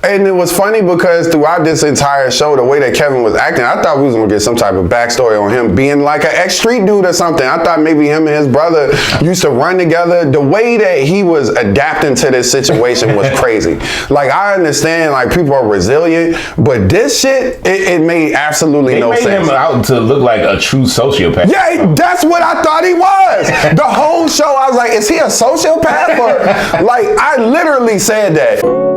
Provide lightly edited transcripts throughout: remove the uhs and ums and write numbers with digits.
And it was funny because throughout this entire show, the way that Kevin was acting, I thought we was gonna get some type of backstory on him being like an ex-street dude or something. I thought maybe him and his brother used to run together. The way that he was adapting to this situation was crazy. Like, I understand, like, people are resilient, but this shit, it made absolutely no sense. They made him out to look like a true sociopath. Yeah, that's what I thought he was. The whole show, I was like, is he a sociopath? Or, like, I literally said that.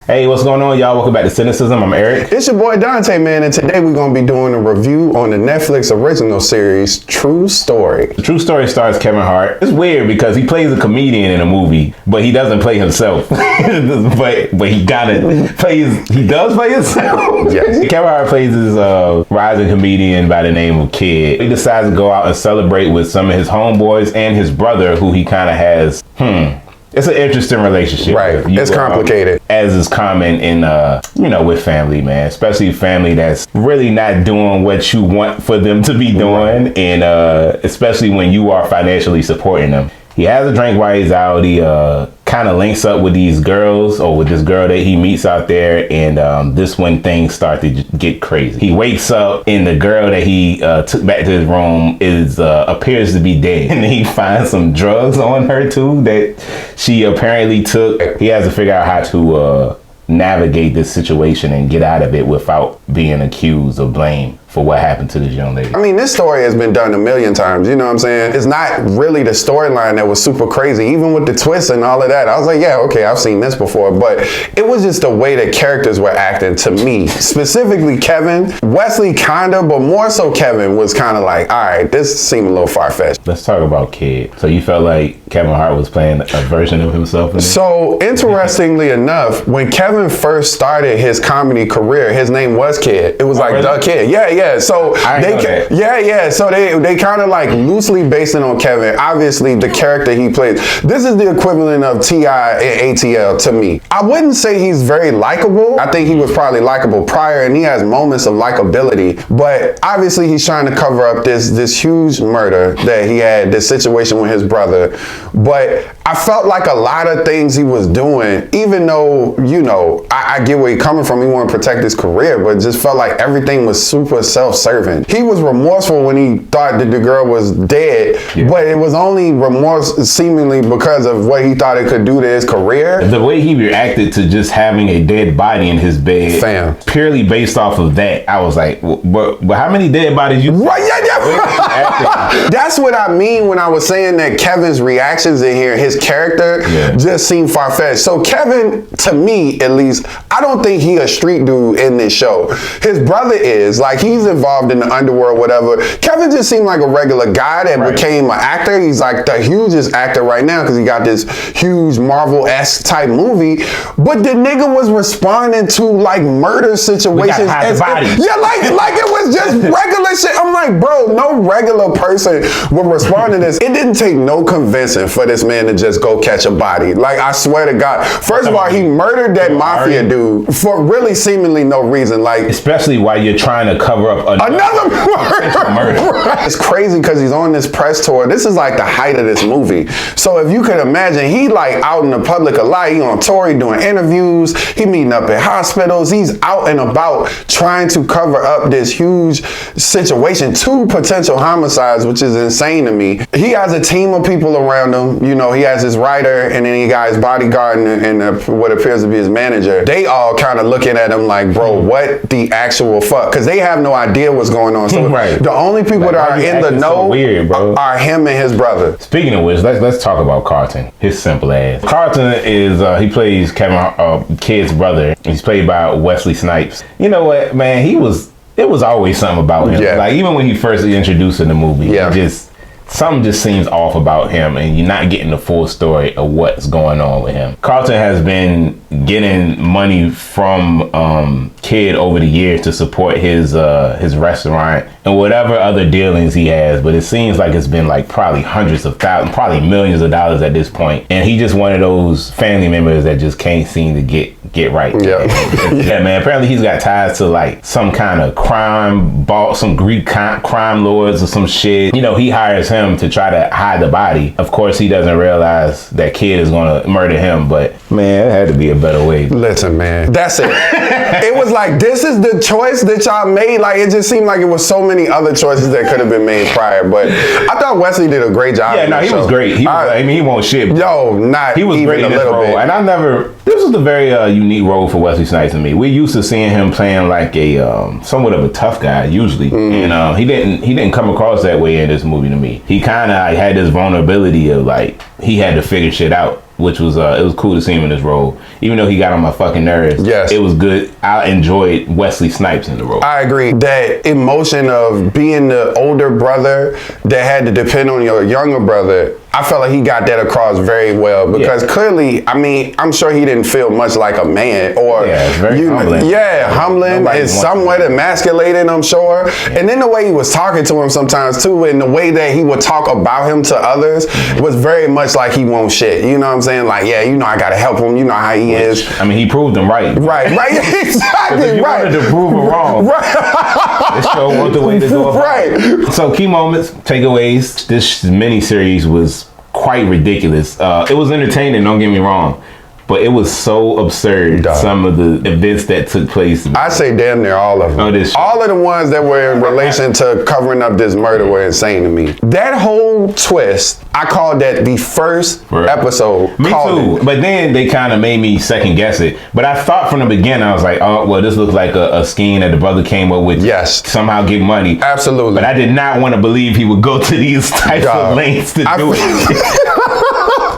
Hey, what's going on, y'all? Welcome back to Cinecism. I'm Eric. It's your boy Dante, man, and today we're going to be doing a review on the Netflix original series, True Story. The True Story stars Kevin Hart. It's weird because he plays a comedian in a movie, but he doesn't play himself. but he does play himself. Yes. Kevin Hart plays this rising comedian by the name of Kid. He decides to go out and celebrate with some of his homeboys and his brother, who he kind of has, It's an interesting relationship. Right. It's complicated. As is common in, with family, man. Especially family that's really not doing what you want for them to be doing. Right. And especially when you are financially supporting them. He has a drink while he's out. He kind of links up with these girls, or with this girl that he meets out there, and this when things start to get crazy. He wakes up and the girl that he took back to his room appears to be dead, and he finds some drugs on her too that she apparently took. He has to figure out how to navigate this situation and get out of it without being accused of blame for what happened to this young lady. I mean, this story has been done a million times, you know what I'm saying? It's not really the storyline that was super crazy, even with the twists and all of that. I was like, yeah, okay, I've seen this before, but it was just the way that characters were acting to me. Specifically Kevin, Wesley kinda, but more so Kevin was kind of like, all right, this seemed a little far-fetched. Let's talk about Kid. So you felt like Kevin Hart was playing a version of himself in this? So interestingly enough, when Kevin first started his comedy career, his name was Kid. It was like really? The Kid. Yeah. So So they kind of like loosely based it on Kevin. Obviously, the character he plays. This is the equivalent of T.I. and ATL to me. I wouldn't say he's very likable. I think he was probably likable prior, and he has moments of likability. But obviously, he's trying to cover up this huge murder that he had, this situation with his brother. But I felt like a lot of things he was doing, even though, I get where he's coming from. He wanted to protect his career, but it just felt like everything was super self-serving. He was remorseful when he thought that the girl was dead, but it was only remorse seemingly because of what he thought it could do to his career. The way he reacted to just having a dead body in his bed, purely based off of that, I was like, but how many dead bodies you? Right, yeah. That's what I mean when I was saying that Kevin's reactions in here, his character just seemed far-fetched. So Kevin, to me at least, I don't think he a street dude in this show. His brother is, like, he's involved in the underworld, whatever. Kevin just seemed like a regular guy that became an actor. He's like the hugest actor right now because he got this huge Marvel-esque type movie. But the nigga was responding to like murder situations. Like it was just regular shit. I'm like, bro, no regular person would respond to this. It didn't take no convincing for this man to just go catch a body. Like, I swear to God. First of all, he murdered that mafia dude for really seemingly no reason. Like, especially while you're trying to cover up another murder. It's crazy because he's on this press tour. This is like the height of this movie. So if you could imagine, he like out in the public a lot. He on tour, he doing interviews, he meeting up at hospitals. He's out and about trying to cover up this huge situation, 2 potential homicides, which is insane to me. He has a team of people around him. He has his writer, and then he got his bodyguard and what appears to be his manager. They all kind of looking at him like, bro, what the actual fuck? Because they have no idea what's going on. So the only people that are in the know are him and his brother. Speaking of which, let's talk about Carlton. His simple ass. Carlton is he plays Kid's brother. He's played by Wesley Snipes. You know what, man? It was always something about him. Yeah. Like, even when he first introduced in the movie, something just seems off about him, and you're not getting the full story of what's going on with him. Carlton has been getting money from Kid over the years to support his restaurant and whatever other dealings he has, but it seems like it's been like probably hundreds of thousands, probably millions of dollars at this point. And he just one of those family members that just can't seem to get get right. Yeah. Yeah, man. Apparently he's got ties to like some kind of crime boss, some Greek crime lords or some shit. You know, he hires him to try to hide the body. Of course, he doesn't realize that kid is gonna murder him, but man, it had to be a better way. Listen, man, that's it. It was like, this is the choice that y'all made. Like, it just seemed like it was so many other choices that could have been made prior. But I thought Wesley did a great job. Yeah, no, he was great. I mean, he won't shit. Yo, not he was even great in a this little role. bit. And this was a very unique role for Wesley Snipes to me. We used to seeing him playing like a somewhat of a tough guy usually, and he didn't come across that way in this movie to me. He kind of had this vulnerability of like he had to figure shit out, which was it was cool to see him in this role. Even though he got on my fucking nerves, yes, it was good. I enjoyed Wesley Snipes in the role. I agree. That emotion of being the older brother that had to depend on your younger brother, I felt like he got that across very well because clearly, I mean, I'm sure he didn't feel much like a man or it's very humbling. Yeah, humbling is somewhat emasculating, I'm sure. Yeah. And then the way he was talking to him sometimes too, and the way that he would talk about him to others was very much like he won't shit. You know what I'm saying? Like, yeah, you know, I gotta help him. You know how he is. I mean, he proved him right. Right, exactly. If you wanted to prove him wrong, this show wasn't the way to go about it. So, key moments, takeaways. This miniseries was quite ridiculous. It was entertaining, don't get me wrong, but it was so absurd. Some of the events that took place. I say damn near all of them. All of the ones that were in relation to covering up this murder were insane to me. That whole twist, I called that the first episode. Me too. But then they kind of made me second guess it. But I thought from the beginning, I was like, oh, well, this looks like a scheme that the brother came up with. Yes. Somehow get money. Absolutely. But I did not want to believe he would go to these types of lengths to do it.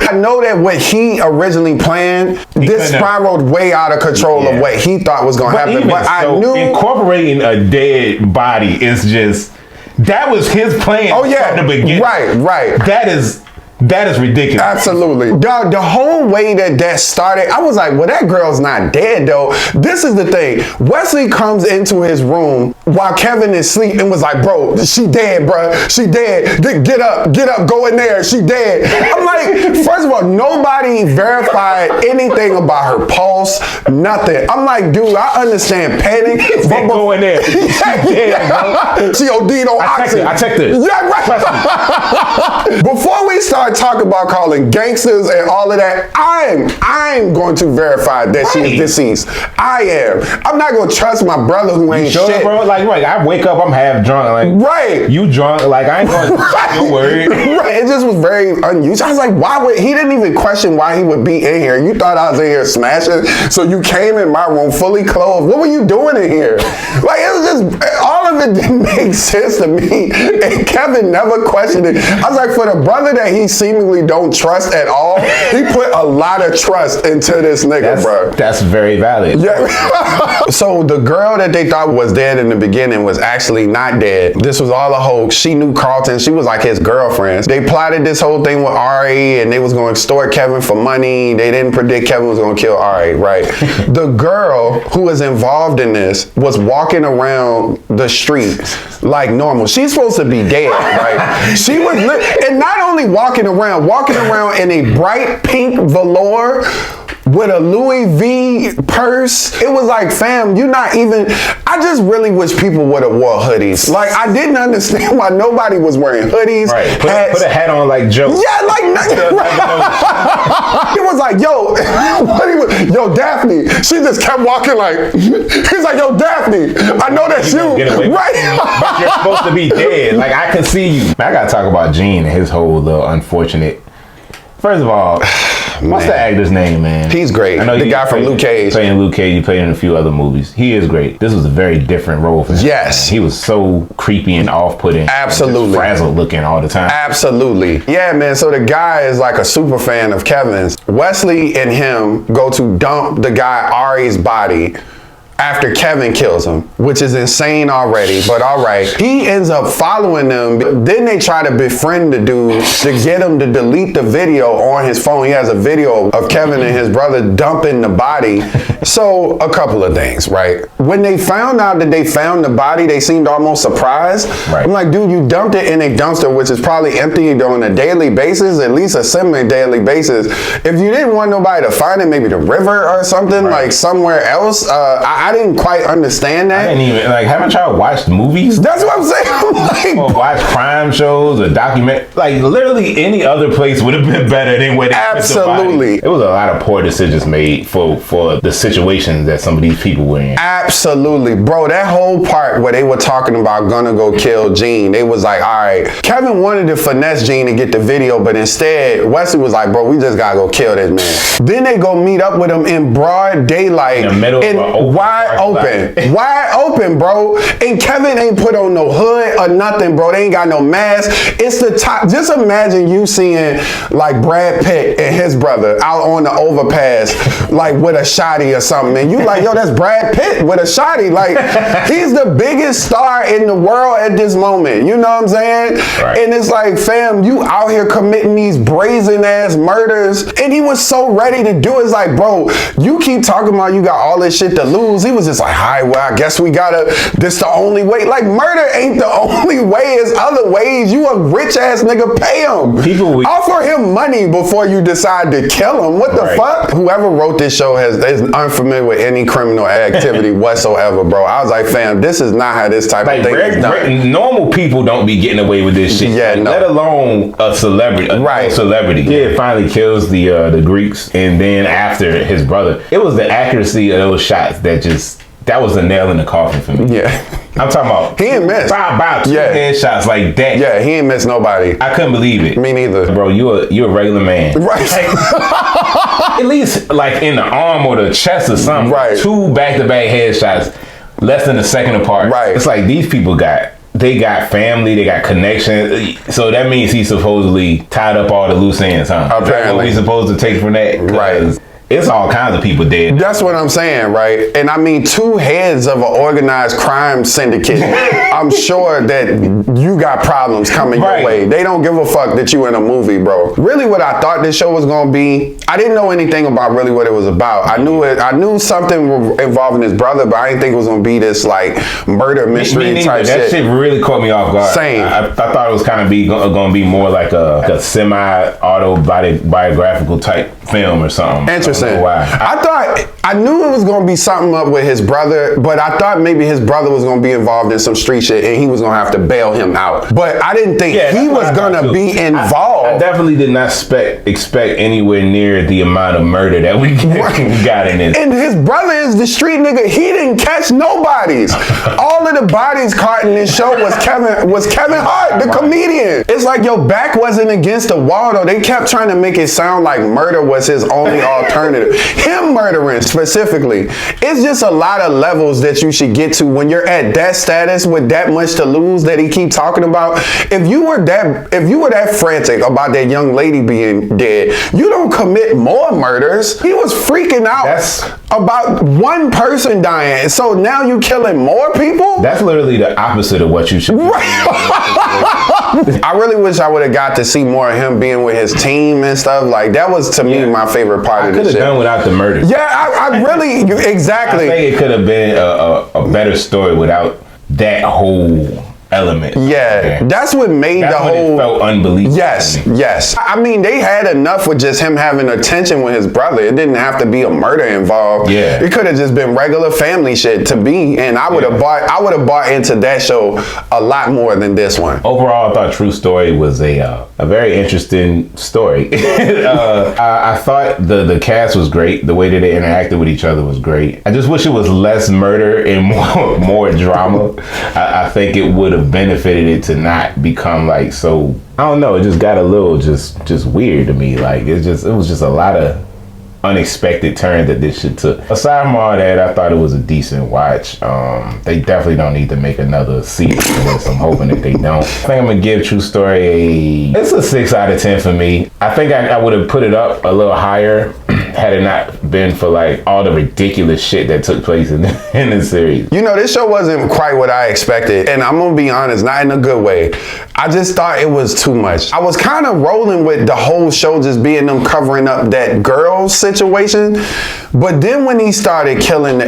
I know that what he originally planned, this spiraled way out of control of what he thought was going to happen. But I knew incorporating a dead body is just, that was his plan from the beginning. Right. That is ridiculous. Absolutely. The whole way that started, I was like, well, that girl's not dead, though. This is the thing. Wesley comes into his room while Kevin is asleep and was like, bro, she dead, bro. She dead. Get up, go in there. She dead. I'm like, first of all, nobody verified anything about her pulse, nothing. I'm like, dude, I understand panic. But go in there. She OD'd on oxygen. I checked it. Yeah, right. Before we start talking about calling gangsters and all of that, I'm going to verify that she is deceased. I am. I'm not going to trust my brother who ain't shit. Bro? Like, I wake up, I'm half drunk. Like, you drunk? Like, I ain't going to don't worry. Right. It just was very unusual. I was like, why would he didn't even question why he would be in here. You thought I was in here smashing, so you came in my room fully clothed. What were you doing in here? Like, it was just, all of it didn't make sense to me. And Kevin never questioned it. I was like, for the brother that he seemingly don't trust at all, he put a lot of trust into this nigga, bro. That's very valid. Yeah. So the girl that they thought was dead in the beginning was actually not dead. This was all a hoax. She knew Carlton. She was like his girlfriend. They plotted this whole thing with Ari, and they was going to extort Kevin for money. They didn't predict Kevin was going to kill Ari, right? The girl who was involved in this was walking around the street like normal. She's supposed to be dead, right? She was, and not only walking around in a bright pink velour with a Louis V purse. It was like, fam, you're not even, I just really wish people would have wore hoodies. Like, I didn't understand why nobody was wearing hoodies. Right. Put a hat on like Joe. Yeah, like, it was like, yo, Daphne. She just kept walking like, he's like, yo, Daphne, I know that's you. Right. But you're supposed to be dead. Like, I can see you. I gotta talk about Gene and his whole little unfortunate. First of all, what's the actor's name, man? He's great. I know the guy from Luke Cage. Playing Luke Cage, he played in a few other movies. He is great. This was a very different role for him. Yes. He was so creepy and off-putting. Absolutely. Frazzled looking all the time. Absolutely. Yeah, man. So the guy is like a super fan of Kevin's. Wesley and him go to dump the guy Ari's body after Kevin kills him, which is insane already, but all right. He ends up following them. Then they try to befriend the dude to get him to delete the video on his phone. He has a video of Kevin and his brother dumping the body. So a couple of things, right? When they found out that they found the body, they seemed almost surprised. Right. I'm like, dude, you dumped it in a dumpster, which is probably empty on a daily basis, at least a semi-daily basis. If you didn't want nobody to find it, maybe the river or something, like somewhere else. I didn't quite understand that. I didn't even, like, haven't y'all watched movies? That's what I'm saying. Or watch crime shows or document, like literally any other place would have been better than where they absolutely. It was a lot of poor decisions made for the situations that some of these people were in. Absolutely, bro. That whole part where they were talking about gonna go kill Gene, they was like, all right, Kevin wanted to finesse Gene to get the video, but instead Wesley was like, bro, we just gotta go kill this man. Then they go meet up with him in broad daylight, in the middle of wide open, bro. And Kevin ain't put on no hood or nothing, bro. They ain't got no mask. It's the top. Just imagine you seeing like Brad Pitt and his brother out on the overpass, like with a shotty or something, and you like, yo, that's Brad Pitt with a shotty. Like, he's the biggest star in the world at this moment. You know what I'm saying? Right. And it's like, fam, you out here committing these brazen ass murders, and he was so ready to do it. It's like, bro, you keep talking about you got all this shit to lose. He was just like, hi, well, I guess we gotta, this the only way. Like, murder ain't the only way. It's other ways. You a rich ass nigga, pay him. Offer him money before you decide to kill him. What the fuck? Whoever wrote this show is unfamiliar with any criminal activity whatsoever, bro. I was like, fam, this is not how this type of thing is done. Normal people don't be getting away with this shit. Yeah, no. Let alone a celebrity. A celebrity. Yeah, finally kills the Greeks, and then after his brother. It was the accuracy of those shots that was a nail in the coffin for me. Yeah. I'm talking about. He ain't missed. About two headshots like that. Yeah, he ain't missed nobody. I couldn't believe it. Me neither. Bro, you a regular man. Right. At least like in the arm or the chest or something. Right. 2 back-to-back headshots, less than a second apart. Right. It's like these people got family, they got connections. So that means he supposedly tied up all the loose ends, huh? Apparently. What we supposed to take from that? Right. It's all kinds of people dead. That's what I'm saying, right? And I mean, 2 heads of an organized crime syndicate. I'm sure that you got problems coming your way. They don't give a fuck that you in a movie, bro. Really what I thought this show was gonna be, I didn't know anything about really what it was about. I knew something involving his brother, but I didn't think it was gonna be this like murder mystery type shit. That shit really caught me off guard. Same. I thought it was kind of gonna be more like a semi-autobiographical type film or something. Interesting. Why? I knew it was gonna be something up with his brother, but I thought maybe his brother was gonna be involved in some street shit and he was gonna have to bail him out. But I didn't think he was gonna be involved. I definitely did not expect anywhere near the amount of murder that we got in this. And his brother is the street nigga. He didn't catch nobody's. All of the bodies caught in this show was Kevin Hart, the comedian. It's like your back wasn't against the wall though. They kept trying to make it sound like murder was his only alternative. Him murdering specifically. It's just a lot of levels that you should get to when you're at that status with that much to lose that he keep talking about. If you were that frantic about that young lady being dead, you don't commit more murders. He was freaking out about one person dying. So now you killing more people? That's literally the opposite of what you should do. I really wish I would have got to see more of him being with his team and stuff. Like, that was to me my favorite part of the shit. I could have done without the murder. Yeah, I really, exactly. I think it could have been a better story without that whole element. Yeah, that's what made the whole. It felt unbelievable. Yes. I mean, they had enough with just him having attention with his brother. It didn't have to be a murder involved. Yeah, it could have just been regular family shit to be. And I would have bought into that show a lot more than this one. Overall, I thought True Story was a very interesting story. I thought the cast was great. The way that they interacted with each other was great. I just wish it was less murder and more drama. I think it would have benefited it to not become like so. I don't know. It just got a little just weird to me. Like it was just a lot of unexpected turn that this shit took. Aside from all that, I thought it was a decent watch. They definitely don't need to make another season of this. I'm hoping that they don't. I think I'm gonna give True Story it's a 6 out of 10 for me. I think I would have put it up a little higher had it not have been for like all the ridiculous shit that took place in the series. You know, this show wasn't quite what I expected, and I'm gonna be honest, not in a good way. I just thought it was too much. I was kind of rolling with the whole show just being them covering up that girl situation, but then when he started killing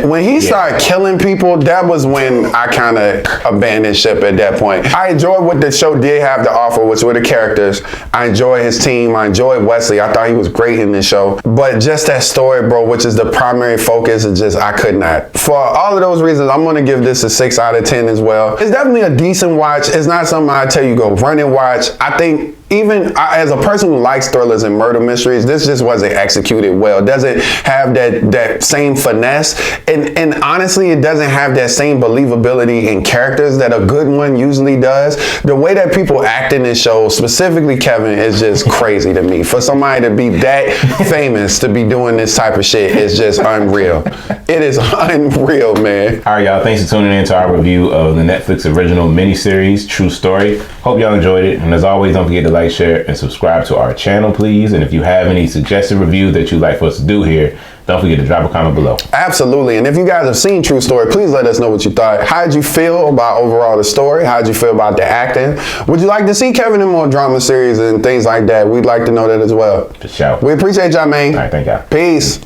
people, that was when I kind of abandoned ship at that point. I enjoyed what the show did have to offer, which were the characters. I enjoyed his team. I enjoyed Wesley. I thought he was great in this show, but just that story, bro, which is the primary focus, is just, I could not. For all of those reasons, I'm gonna give this a 6 out of 10 as well. It's definitely a decent watch. It's not something I tell you go run and watch. I think even as a person who likes thrillers and murder mysteries, this just wasn't executed well. It doesn't have that same finesse, and honestly, it doesn't have that same believability in characters that a good one usually does. The way that people act in this show, specifically Kevin, is just crazy to me. For somebody to be that famous to be doing this type of shit is just unreal. It is unreal, man. All right, y'all. Thanks for tuning in to our review of the Netflix original miniseries, True Story. Hope y'all enjoyed it. And as always, don't forget to like, share, and subscribe to our channel, please. And if you have any suggested review that you'd like for us to do here, don't forget to drop a comment below. Absolutely. And if you guys have seen True Story, please let us know what you thought. How did you feel about overall the story? How did you feel about the acting? Would you like to see Kevin in more drama series and things like that? We'd like to know that as well. For sure. We appreciate y'all, man. All right, thank y'all. Peace.